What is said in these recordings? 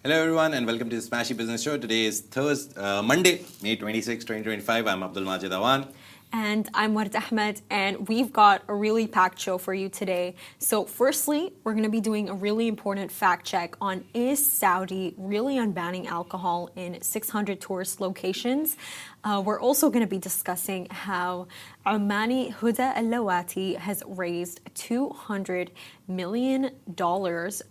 Hello everyone and welcome to the Smashy Business Show. Today is Monday, May 26, 2025. I'm Abdul Majid Awan. And I'm Ward Ahmed, and we've got a really packed show for you today. So firstly, we're going to be doing a really important fact check on is Saudi really unbanning alcohol in 600 tourist locations? We're also going to be discussing how Omani Huda Lawati has raised $200 million,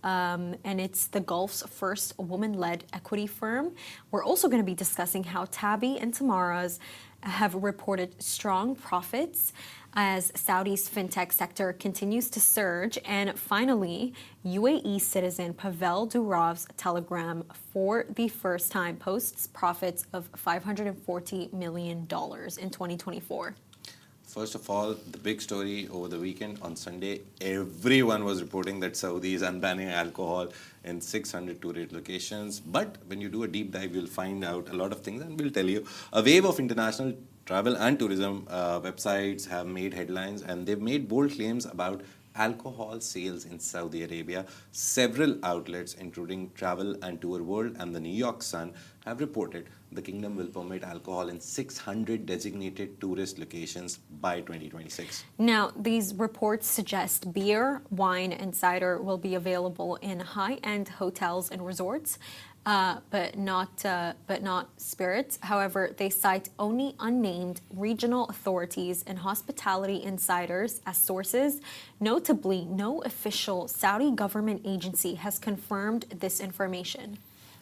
and it's the Gulf's first woman-led equity firm. We're also going to be discussing how Tabby and Tamara's have reported strong profits as Saudi's fintech sector continues to surge. And finally, UAE citizen Pavel Durov's Telegram for the first time posts profits of $540 million in 2024. First of all, the big story over the weekend on Sunday, everyone was reporting that Saudi is unbanning alcohol in 600 tourist locations. But when you do a deep dive, you'll find out a lot of things, and we'll tell you. A wave of international travel and tourism websites have made headlines, and they've made bold claims about alcohol sales in Saudi Arabia. Several outlets, including Travel and Tour World and the New York Sun, have reported the kingdom will permit alcohol in 600 designated tourist locations by 2026. Now, these reports suggest beer, wine, and cider will be available in high-end hotels and resorts, but not spirits. However, they cite only unnamed regional authorities and hospitality insiders as sources. Notably, no official Saudi government agency has confirmed this information.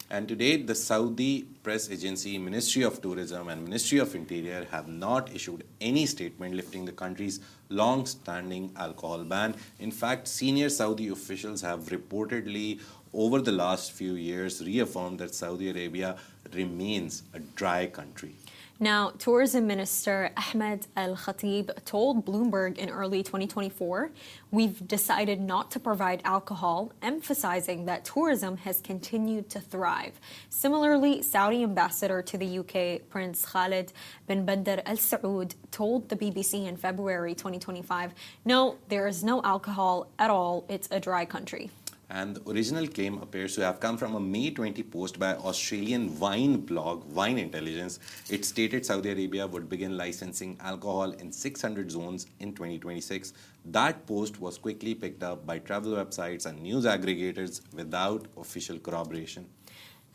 And to date, the Saudi press agency, Ministry of Tourism and Ministry of Interior have not issued any statement lifting the country's long-standing alcohol ban. In fact, senior Saudi officials have reportedly, over the last few years, reaffirmed that Saudi Arabia remains a dry country. Now, Tourism Minister Ahmed Al-Khatib told Bloomberg in early 2024, "We've decided not to provide alcohol," emphasizing that tourism has continued to thrive. Similarly, Saudi ambassador to the UK, Prince Khalid bin Bandar Al Saud, told the BBC in February 2025, "No, there is no alcohol at all. It's a dry country." And the original claim appears to have come from a May 20 post by Australian wine blog Wine Intelligence. It stated Saudi Arabia would begin licensing alcohol in 600 zones in 2026. That post was quickly picked up by travel websites and news aggregators without official corroboration.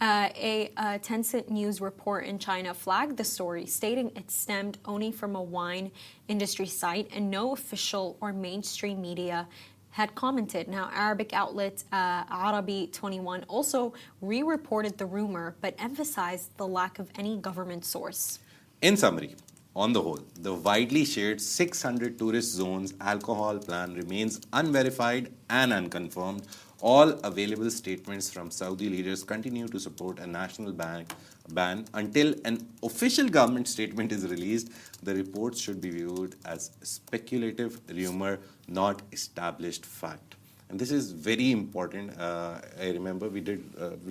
A Tencent news report in China flagged the story, stating it stemmed only from a wine industry site and no official or mainstream media had commented. Now, Arabic outlet Arabi 21 also re-reported the rumor, but emphasized the lack of any government source. In summary, on the whole, the widely shared 600 tourist zones alcohol plan remains unverified and unconfirmed. All available statements from Saudi leaders continue to support a national ban. Until an official government statement is released, the reports should be viewed as speculative rumor, not established fact. And this is very important. I remember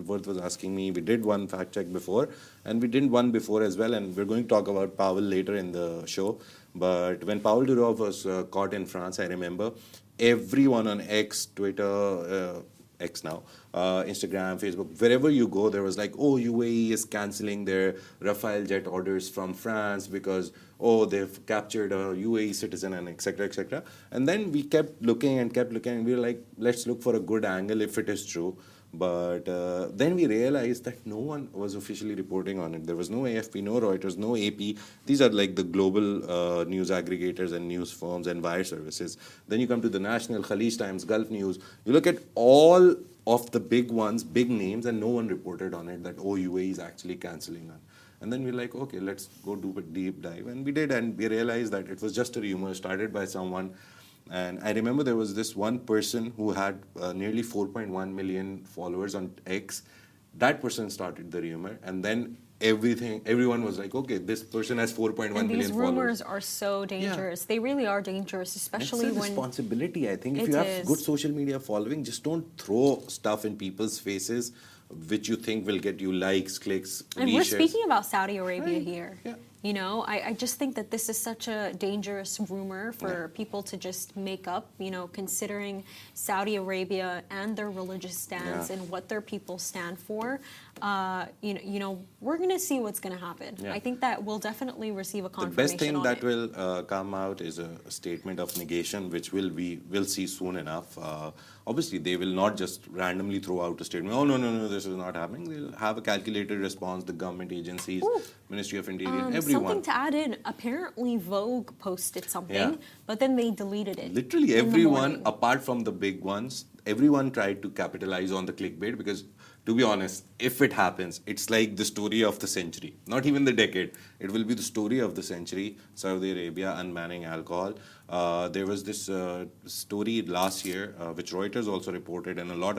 Worth was asking me, we did one fact check before, and we did one before as well, and we're going to talk about Pavel later in the show. But when Pavel Durov was caught in France, I remember everyone on X, Twitter, X now, Instagram, Facebook, wherever you go, there was like, oh, UAE is cancelling their Rafale jet orders from France because, oh, they've captured a UAE citizen and et cetera, et cetera. And then we kept looking, and we were like, let's look for a good angle if it is true. But then we realized that no one was officially reporting on it. There was no AFP, no Reuters, no AP. These are like the global news aggregators and news firms and wire services. Then you come to the National, Khalij Times, Gulf News. You look at all of the big ones, big names, and no one reported on it that, oh, UAE is actually cancelling on. And then we're like, okay, let's go do a deep dive. And we did, and we realized that it was just a rumor started by someone. And I remember there was this one person who had nearly 4.1 million followers on X. That person started the rumor, and then everyone was like, okay, this person has 4.1 million followers. And these rumors are so dangerous. Yeah. They really are dangerous, especially when... It's a responsibility, I think. If you have good social media following, just don't throw stuff in people's faces which you think will get you likes, clicks, and we're speaking about Saudi Arabia here. Yeah. I just think that this is such a dangerous rumor for people to just make up, considering Saudi Arabia and their religious stance and what their people stand for. We're going to see what's going to happen. Yeah. I think that we'll definitely receive a The confirmation best thing on that it. will come out is a statement of negation, which we'll see soon enough. Obviously, they will not just randomly throw out a statement. Oh no, this is not happening. They'll have a calculated response. The government agencies, Ministry of Interior, everyone. Something to add in. Apparently, Vogue posted something, Yeah. but then they deleted it. Literally in the everyone, morning. apart from the big ones, everyone tried to capitalize on the clickbait because, to be honest, if it happens, it's like the story of the century. Not even the decade. It will be the story of the century. Saudi Arabia unbanning alcohol. There was this story last year, which Reuters also reported, and a lot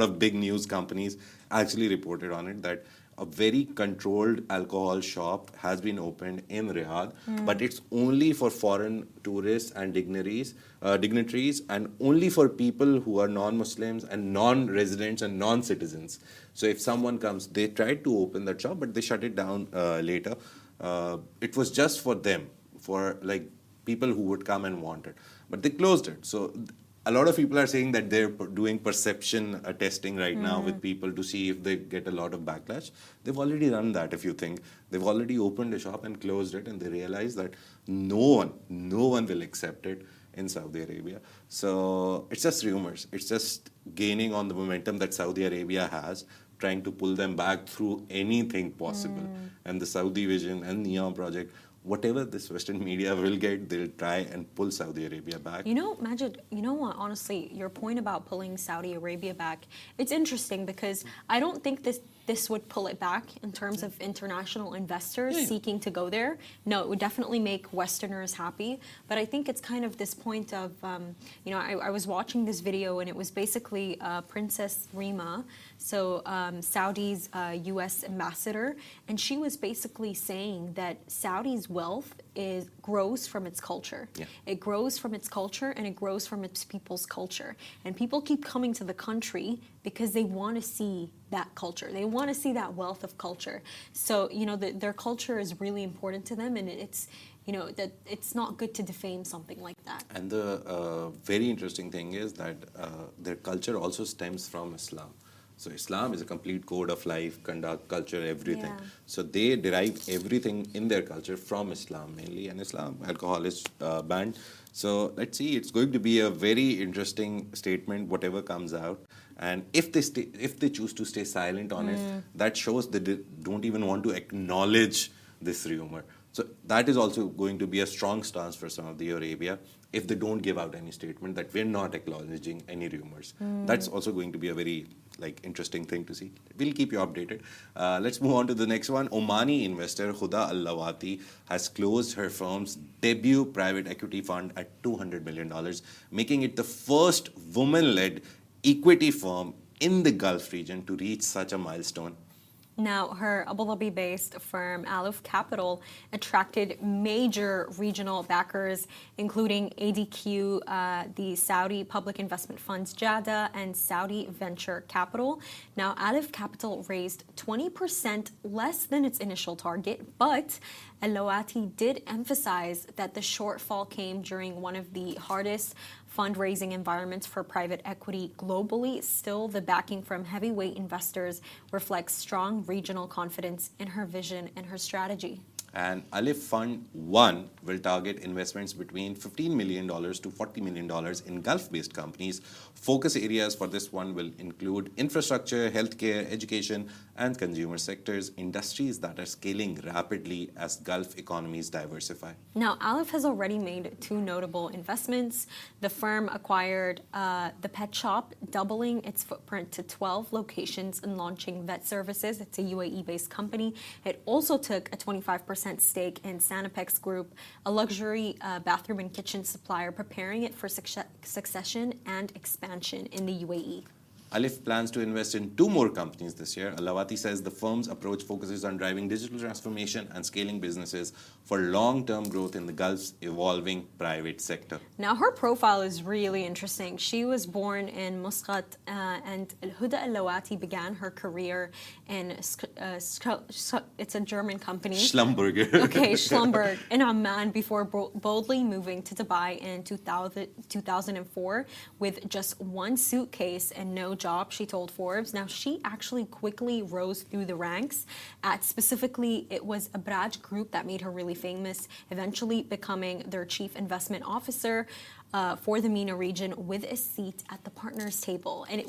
of big news companies actually reported on it, that a very controlled alcohol shop has been opened in Riyadh, but it's only for foreign tourists and dignitaries, and only for people who are non-Muslims and non-residents and non-citizens. So if someone comes, they tried to open that shop, but they shut it down later. It was just for them, for like people who would come and want it, but they closed it. So a lot of people are saying that they're doing perception testing right now with people to see if they get a lot of backlash. They've already done that, if you think. They've already opened a shop and closed it, and they realize that no one will accept it in Saudi Arabia. So it's just rumors. It's just gaining on the momentum that Saudi Arabia has, trying to pull them back through anything possible. And the Saudi Vision and Neon Project, whatever this Western media will get, they'll try and pull Saudi Arabia back. Majid, you know what, honestly, your point about pulling Saudi Arabia back, it's interesting because I don't think this would pull it back in terms of international investors seeking to go there. No, it would definitely make Westerners happy. But I think it's kind of this point of, I was watching this video and it was basically Princess Rima, so Saudi's U.S. ambassador, and she was basically saying that Saudi's wealth grows from its culture. Yeah. It grows from its culture and it grows from its people's culture. And people keep coming to the country because they want to see that culture. They want to see that wealth of culture. So, their culture is really important to them, and it's, that it's not good to defame something like that. And the very interesting thing is that their culture also stems from Islam. So Islam is a complete code of life, conduct, culture, everything. Yeah. So they derive everything in their culture from Islam mainly, and Islam, alcohol is banned. So let's see, it's going to be a very interesting statement, whatever comes out. And if they choose to stay silent on it, that shows that they don't even want to acknowledge this rumor. So that is also going to be a strong stance for Saudi Arabia if they don't give out any statement that we're not acknowledging any rumors. That's also going to be a very interesting thing to see. We'll keep you updated. Let's move on to the next one. Omani investor Huda Lawati has closed her firm's debut private equity fund at $200 million, making it the first woman-led equity firm in the Gulf region to reach such a milestone. Now, her Abu Dhabi-based firm, Aluf Capital, attracted major regional backers, including ADQ, the Saudi Public Investment Funds JADA, and Saudi Venture Capital. Now, Aluf Capital raised 20% less than its initial target, but Lawati did emphasize that the shortfall came during one of the hardest fundraising environments for private equity globally. Still, the backing from heavyweight investors reflects strong regional confidence in her vision and her strategy. And Alif Fund 1 will target investments between $15 million to $40 million in Gulf-based companies. Focus areas for this one will include infrastructure, healthcare, education, and consumer sectors, industries that are scaling rapidly as Gulf economies diversify. Now, Alif has already made two notable investments. The firm acquired the pet shop, doubling its footprint to 12 locations and launching vet services. It's a UAE-based company. It also took a 25% stake in Sanapex Group, a luxury bathroom and kitchen supplier, preparing it for succession and expansion in the UAE. Alif plans to invest in 2 more companies this year. Lawati says the firm's approach focuses on driving digital transformation and scaling businesses for long-term growth in the Gulf's evolving private sector. Now, her profile is really interesting. She was born in Muscat, and Huda Lawati began her career in, it's a German company. Schlumberger. Okay, Schlumberg in Oman before boldly moving to Dubai in 2004 with just one suitcase and no job, she told Forbes. Now, she actually quickly rose through the ranks. Specifically, it was a Braj group that made her really famous, eventually becoming their chief investment officer for the MENA region with a seat at the partners table. And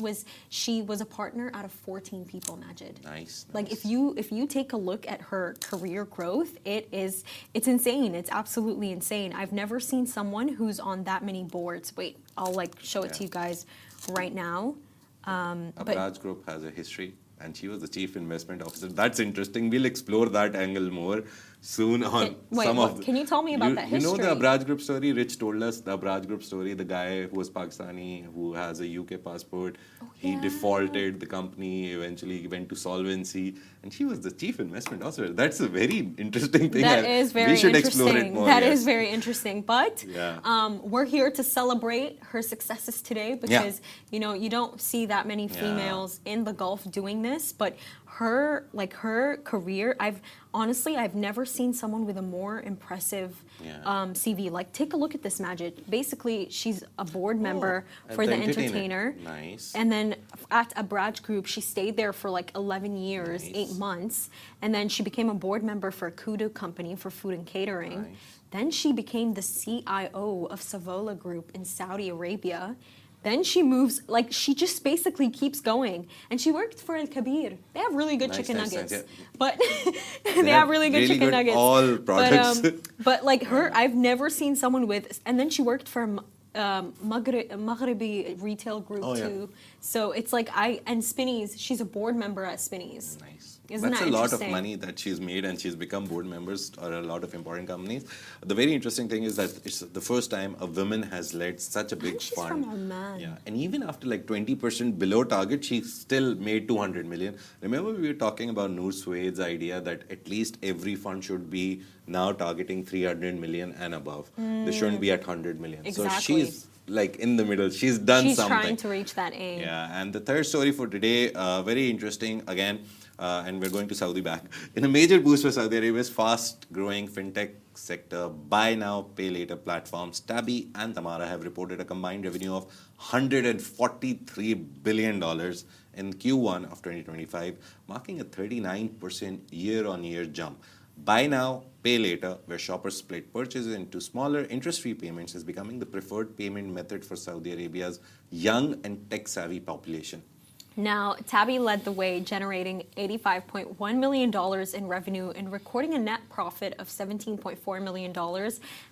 she was a partner out of 14 people, Majid. Nice. Like if you take a look at her career growth, it's insane. It's absolutely insane. I've never seen someone who's on that many boards. Wait, I'll show it to you guys right now. Abraj Group has a history, and she was the chief investment officer. That's interesting. We'll explore that angle more soon on Can you tell me about that history? You know the Abraj Group story? Rich told us the Abraj Group story. The guy who was Pakistani, who has a UK passport, he defaulted the company, eventually went to solvency, and she was the chief investment officer. That's a very interesting thing. That is very interesting. We should interesting. explore it more. That is very interesting. But we're here to celebrate her successes today because you don't see that many females in the Gulf doing this. But her career, I've never seen someone with a more impressive CV. Like, take a look at this, Majid. Basically, she's a board member for the Entertainer. Nice. And then at Abraj Group, she stayed there for 11 years, 8 months. And then she became a board member for a Huda company for food and catering. Nice. Then she became the CIO of Savola Group in Saudi Arabia. Then she moves, she just basically keeps going. And she worked for Al Kabir. They have really good chicken nuggets. But they have really good chicken nuggets. All products. But her, I've never seen someone with, and then she worked for Maghribi retail group too. So it's and Spinneys, she's a board member at Spinneys. Nice. Isn't That's that a lot of interesting? money that she's made, and she's become board members or a lot of important companies. The very interesting thing is that it's the first time a woman has led such a big She's fund. from Oman. Yeah, and even after 20% below target, she still made 200 million. Remember, we were talking about Noor Sued's idea that at least every fund should be now targeting 300 million and above. They shouldn't be at 100 million. Exactly. So she's in the middle. She's done something. She's trying to reach that aim. Yeah, and the third story for today, very interesting again, and we're going to Saudi back. In a major boost for Saudi Arabia's fast-growing fintech sector, buy now, pay later platforms, Tabby and Tamara have reported a combined revenue of $143 billion in Q1 of 2025, marking a 39% year-on-year jump. Buy now, pay later, where shoppers split purchases into smaller interest-free payments, is becoming the preferred payment method for Saudi Arabia's young and tech-savvy population. Now, Tabby led the way, generating $85.1 million in revenue and recording a net profit of $17.4 million,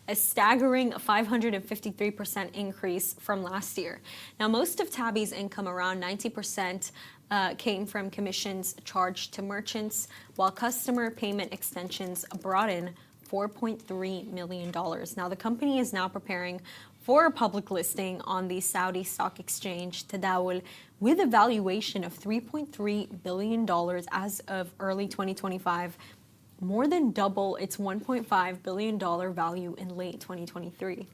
a staggering 553% increase from last year. Now, most of Tabby's income, around 90%, came from commissions charged to merchants, while customer payment extensions brought in $4.3 million. Now, the company is now preparing for a public listing on the Saudi stock exchange, Tadawul, with a valuation of $3.3 billion as of early 2025, more than double its $1.5 billion value in late 2023.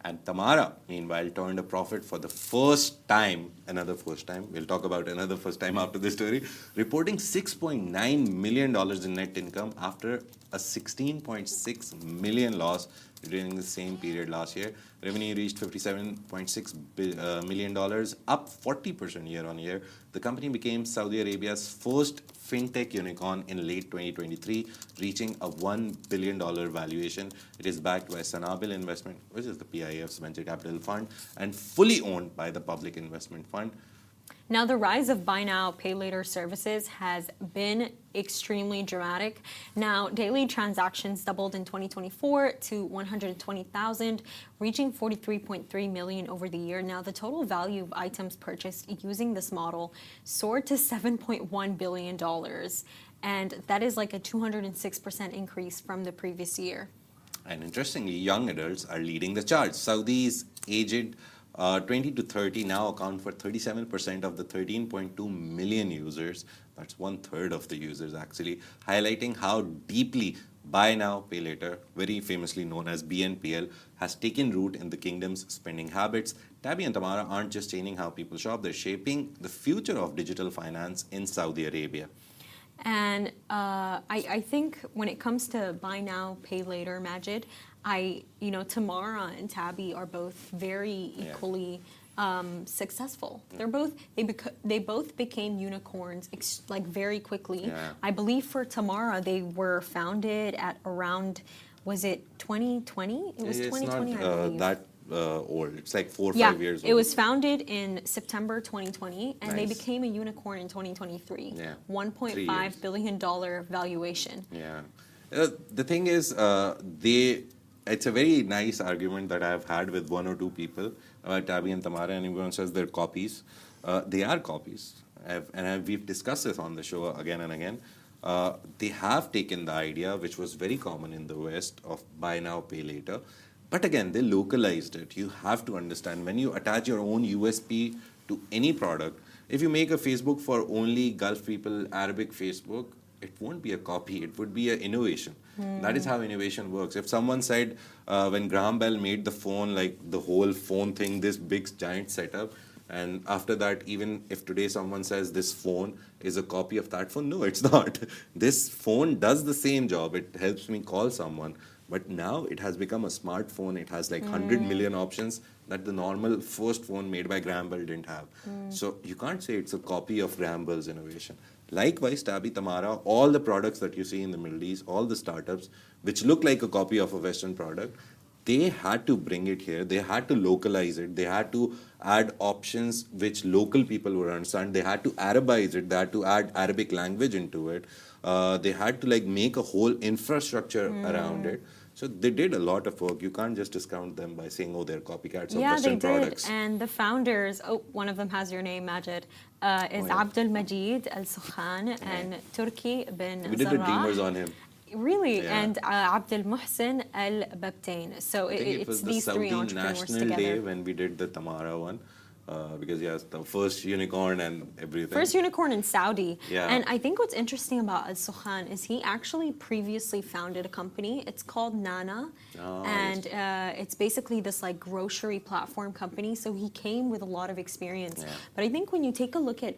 And Tamara, meanwhile, turned a profit for the first time, we'll talk about another first time after this story, reporting $6.9 million in net income after a $16.6 million loss during the same period last year. Revenue reached $57.6 million, up 40% year on year. The company became Saudi Arabia's first fintech unicorn in late 2023, reaching a $1 billion valuation. It is backed by Sanabil Investment, which is the PIF's venture capital fund, and fully owned by the Public Investment Fund. Now, the rise of buy now, pay later services has been extremely dramatic. Now, daily transactions doubled in 2024 to 120,000, reaching 43.3 million over the year. Now, the total value of items purchased using this model soared to $7.1 billion, and that is like a 206% increase from the previous year. And interestingly, young adults are leading the charge. Saudi's aged 20 to 30 now account for 37% of the 13.2 million users. That's one third of the users actually, highlighting how deeply Buy Now, Pay Later, very famously known as BNPL, has taken root in the kingdom's spending habits. Tabby and Tamara aren't just changing how people shop, they're shaping the future of digital finance in Saudi Arabia. And I think when it comes to buy now, pay later, Majid, Tamara and Tabby are both very equally successful. They both became unicorns like very quickly. Yeah. I believe for Tamara, they were founded at around, was it 2020? It was It's 2020, not I believe. that old. It's like 4 or Yeah, 5 years old. it was founded in September 2020, and they Nice. became a unicorn in 2023. Yeah, 3 $1.5 years. billion valuation. Yeah. The thing is, it's a very nice argument that I've had with one or two people about Tabby and Tamara, and everyone says they're copies. They are copies. We've discussed this on the show again and again. They have taken the idea, which was very common in the West, of buy now, pay later. But again, they localized it. You have to understand when you attach your own USP to any product, if you make a Facebook for only Gulf people, Arabic Facebook, it won't be a copy, it would be an innovation. That is how innovation works. If someone said when Graham Bell made the phone, like the whole phone thing, this big giant setup, and after that, even if today someone says this phone is a copy of that phone, no, it's not. This phone does the same job. It helps me call someone. But now it has become a smartphone. It has like 100 million options that the normal first phone made by Graham Bell didn't have. So you can't say it's a copy of Graham Bell's innovation. Likewise, Tabby, Tamara, all the products that you see in the Middle East, all the startups, which look like a copy of a Western product, they had to bring it here. They had to localize it. They had to add options which local people would understand. They had to Arabize it. They had to add Arabic language into it. They had to like make a whole infrastructure around it. So they did a lot of work. You can't just discount them by saying, oh, they're copycats of Western products. Yeah, they did. And the founders, one of them has your name, Majid, is Abdul Majid Al Sukhan and Turki bin We did the Zarrah. Dreamers on him. Really? Yeah. And Abdul Muhsin Al Babtain. So I think it it's was the these three Saudi entrepreneurs National together. Day when we did the Tamara one. Because, yes, the first unicorn and everything. First unicorn in Saudi. Yeah. And I think what's interesting about Al Sukhan is he actually previously founded a company. It's called Nana. Oh, And it's basically this like grocery platform company. So he came with a lot of experience. Yeah. But I think when you take a look at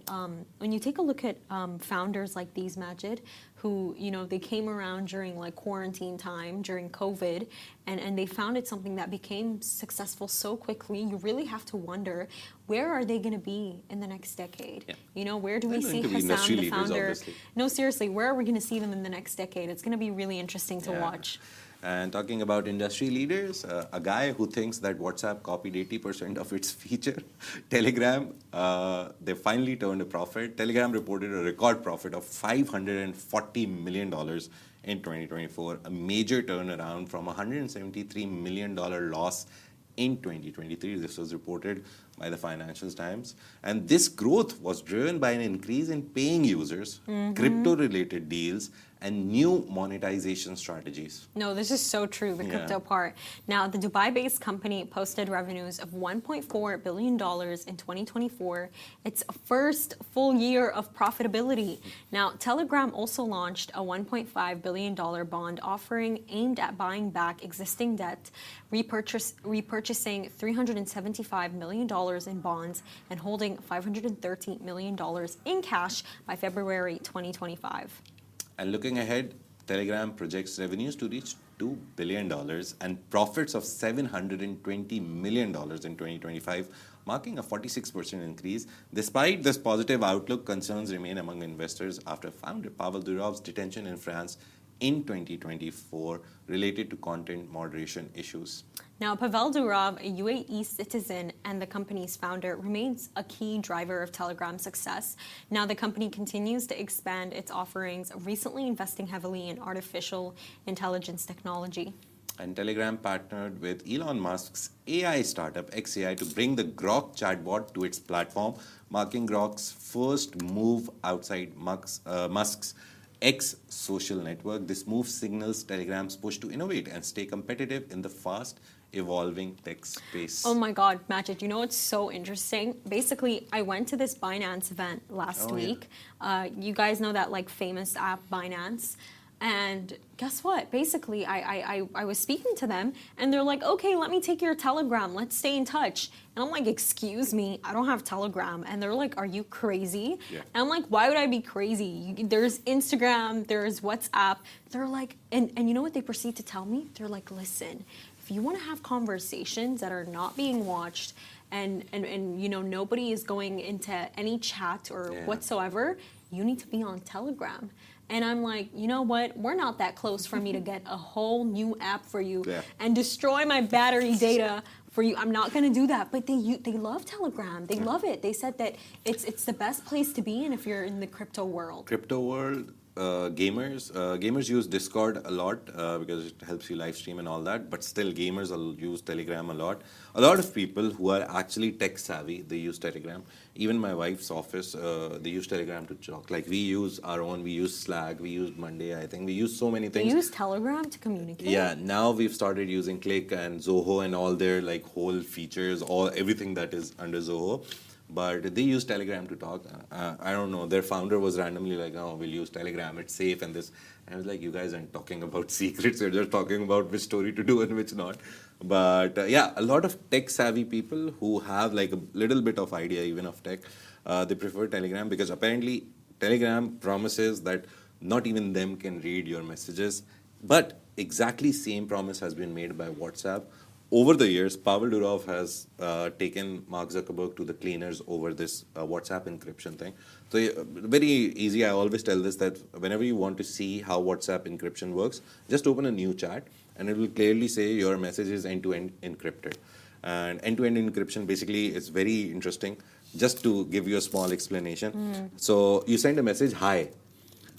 founders like these, Majid, who, they came around during like quarantine time, during COVID, and they founded something that became successful so quickly, you really have to wonder, where are they going to be in the next decade? Yeah. Where do we They're see going to be industry Hassan, the leaders, founder? obviously. No, seriously, where are we going to see them in the next decade? It's going to be really interesting to watch. And talking about industry leaders, a guy who thinks that WhatsApp copied 80% of its feature, Telegram, they finally turned a profit. Telegram reported a record profit of $540 million in 2024, a major turnaround from a $173 million loss in 2023. This was reported by the Financial Times. And this growth was driven by an increase in paying users, crypto-related deals, and new monetization strategies. No, this is so true, the crypto part. Now, the Dubai-based company posted revenues of $1.4 billion in 2024. Its first full year of profitability. Now, Telegram also launched a $1.5 billion bond offering aimed at buying back existing debt, repurchasing $375 million in bonds, and holding $530 million in cash by February 2025. And looking ahead, Telegram projects revenues to reach $2 billion and profits of $720 million in 2025, marking a 46% increase. Despite this positive outlook, concerns remain among investors after founder Pavel Durov's detention in France in 2024 related to content moderation issues. Now, Pavel Durov, a UAE citizen and the company's founder, remains a key driver of Telegram's success. Now, the company continues to expand its offerings, recently investing heavily in artificial intelligence technology. And Telegram partnered with Elon Musk's AI startup XAI to bring the Grok chatbot to its platform, marking Grok's first move outside Musk's X social network. This move signals Telegram's push to innovate and stay competitive in the fast evolving tech space. Oh my God, Majid, you know what's so interesting? Basically, I went to this Binance event last week. You guys know that like famous app Binance. And guess what? Basically, I was speaking to them and they're like, okay, let me take your Telegram. Let's stay in touch. And I'm like, excuse me, I don't have Telegram. And they're like, are you crazy? Yeah. And I'm like, why would I be crazy? There's Instagram, there's WhatsApp. They're like, and you know what they proceed to tell me? They're like, listen, if you want to have conversations that are not being watched and you know, nobody is going into any chat or whatsoever, you need to be on Telegram. And I'm like, you know what? We're not that close for me to get a whole new app for you and destroy my battery data for you. I'm not going to do that. But they love Telegram. They love it. They said that it's the best place to be in if you're in the crypto world. Crypto world, gamers use Discord a lot because it helps you live stream and all that. But still, gamers will use Telegram a lot. A lot of people who are actually tech savvy, they use Telegram. Even my wife's office, they use Telegram to talk. Like we use our own, we use Slack, we use Monday, I think. We use so many things. They use Telegram to communicate? Yeah, now we've started using Click and Zoho and all their like whole features, everything that is under Zoho. But they use Telegram to talk. I don't know. Their founder was randomly like, oh, we'll use Telegram. It's safe and this. And I was like, you guys aren't talking about secrets. You're just talking about which story to do and which not. But yeah, a lot of tech-savvy people who have like a little bit of idea even of tech, they prefer Telegram because apparently Telegram promises that not even them can read your messages. But exactly same promise has been made by WhatsApp. Over the years, Pavel Durov has taken Mark Zuckerberg to the cleaners over this WhatsApp encryption thing. So very easy. I always tell this that whenever you want to see how WhatsApp encryption works, just open a new chat and it will clearly say your message is end-to-end encrypted. And end-to-end encryption basically is very interesting. Just to give you a small explanation. So you send a message, hi.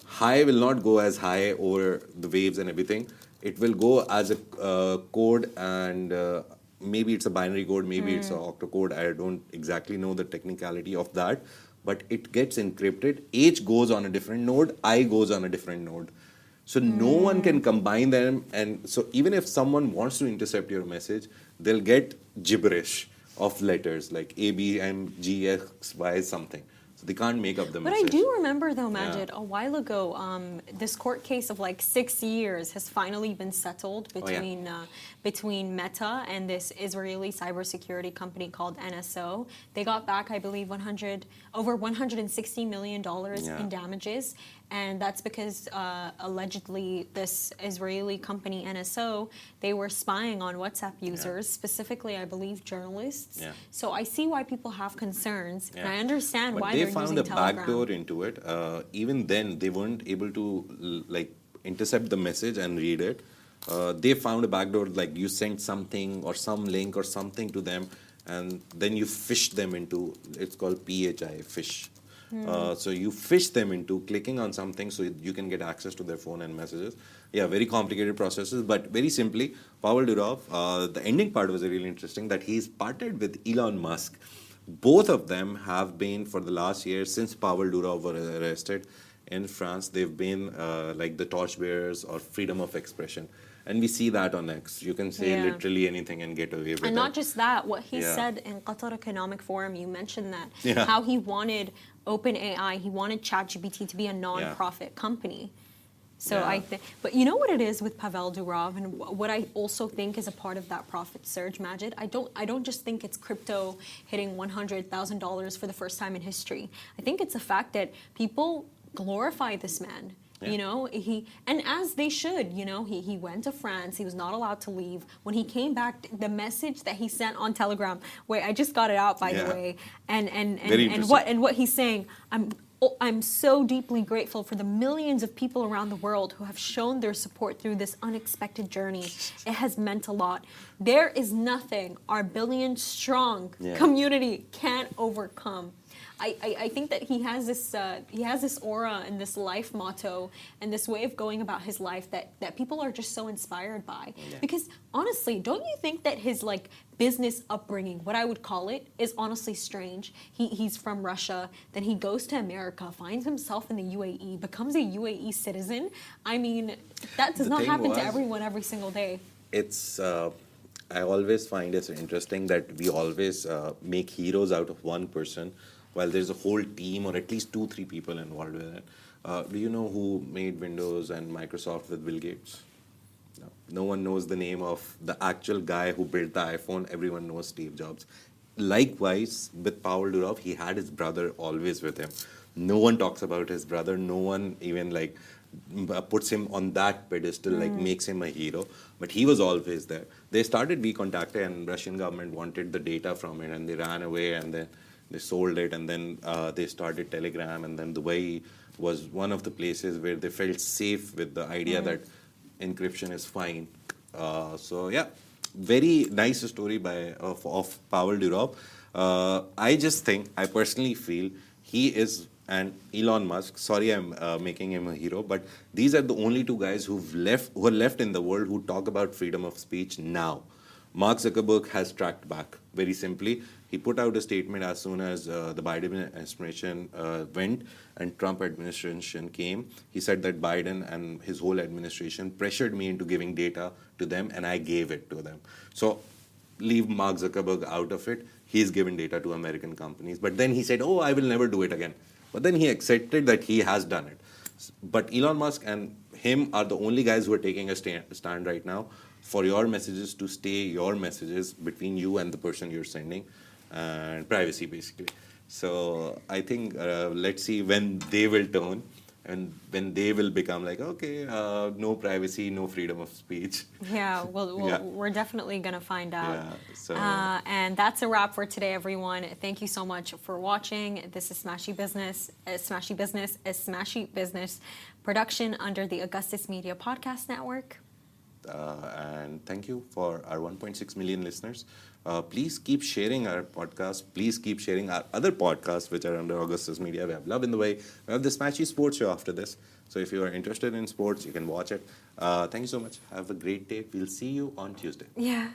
Hi will not go as high over the waves and everything. It will go as a code and maybe it's a binary code, maybe it's an octocode. I don't exactly know the technicality of that. But it gets encrypted. H goes on a different node, I goes on a different node. So no one can combine them. And so even if someone wants to intercept your message, they'll get gibberish of letters like A, B, M, G, X, Y, something. So they can't make up the message. But I do remember, though, Majid, a while ago, this court case of like 6 years has finally been settled between Meta and this Israeli cybersecurity company called NSO. They got back, I believe, over $160 million in damages. And that's because allegedly this Israeli company, NSO, they were spying on WhatsApp users, specifically, I believe, journalists. Yeah. So I see why people have concerns, and I understand why they're using Telegram. They found a backdoor into it. Even then, they weren't able to intercept the message and read it. They found a backdoor, like you sent something or some link or something to them, and then you fish them into, it's called PHI, fish. So you fish them into clicking on something so you can get access to their phone and messages. Yeah, very complicated processes, but very simply, Pavel Durov, the ending part was really interesting that he's partnered with Elon Musk. Both of them have been, for the last year, since Pavel Durov was arrested in France, they've been like the torchbearers or freedom of expression. And we see that on X. You can say literally anything and get away with it. And not just that, what he said in Qatar Economic Forum, you mentioned that, how he wanted OpenAI, he wanted ChatGPT to be a non-profit company. So I think, but you know what it is with Pavel Durov, and what I also think is a part of that profit surge, Majid. I don't just think it's crypto hitting $100,000 for the first time in history. I think it's the fact that people glorify this man. You know, and as they should, you know, he went to France, he was not allowed to leave. When he came back, the message that he sent on Telegram, wait, I just got it out, by the way, and what he's saying, I'm so deeply grateful for the millions of people around the world who have shown their support through this unexpected journey. It has meant a lot. There is nothing our billion-strong community can't overcome. I think that he has this aura and this life motto and this way of going about his life that people are just so inspired by. Because honestly, don't you think that his like business upbringing, what I would call it, is honestly strange? He's from Russia, then he goes to America, finds himself in the UAE, becomes a UAE citizen. I mean, that does not happen to everyone every single day. It's I always find it interesting that we always make heroes out of one person, while there's a whole team or at least 2, 3 people involved with it. Do you know who made Windows and Microsoft with Bill Gates? No. No one knows the name of the actual guy who built the iPhone. Everyone knows Steve Jobs. Likewise, with Pavel Durov, he had his brother always with him. No one talks about his brother. No one even like puts him on that pedestal, like makes him a hero. But he was always there. They started vKontakte, and Russian government wanted the data from it, and they ran away, and then they sold it, and then they started Telegram, and then Dubai was one of the places where they felt safe with the idea that encryption is fine. So yeah, very nice story of Pavel Durov. I personally feel he is, and Elon Musk. Sorry, I'm making him a hero, but these are the only 2 guys who are left in the world who talk about freedom of speech now. Mark Zuckerberg has tracked back very simply. He put out a statement as soon as the Biden administration went and Trump administration came. He said that Biden and his whole administration pressured me into giving data to them, and I gave it to them. So leave Mark Zuckerberg out of it. He's given data to American companies. But then he said, oh, I will never do it again. But then he accepted that he has done it. But Elon Musk and him are the only guys who are taking a stand right now for your messages to stay your messages between you and the person you're sending, and privacy basically. So I think let's see when they will turn and when they will become like, okay, no privacy, no freedom of speech. Yeah, well, Yeah. we're definitely going to find out. Yeah, so- And that's a wrap for today, everyone. Thank you so much for watching. This is Smashy Business, a Smashy Business production under the Augustus Media Podcast Network. And thank you for our 1.6 million listeners. Please keep sharing our podcast. Please keep sharing our other podcasts, which are under Augustus Media. We have Love in the Way. We have the Smashy Sports Show after this. So if you are interested in sports, you can watch it. Thank you so much. Have a great day. We'll see you on Tuesday. Yeah.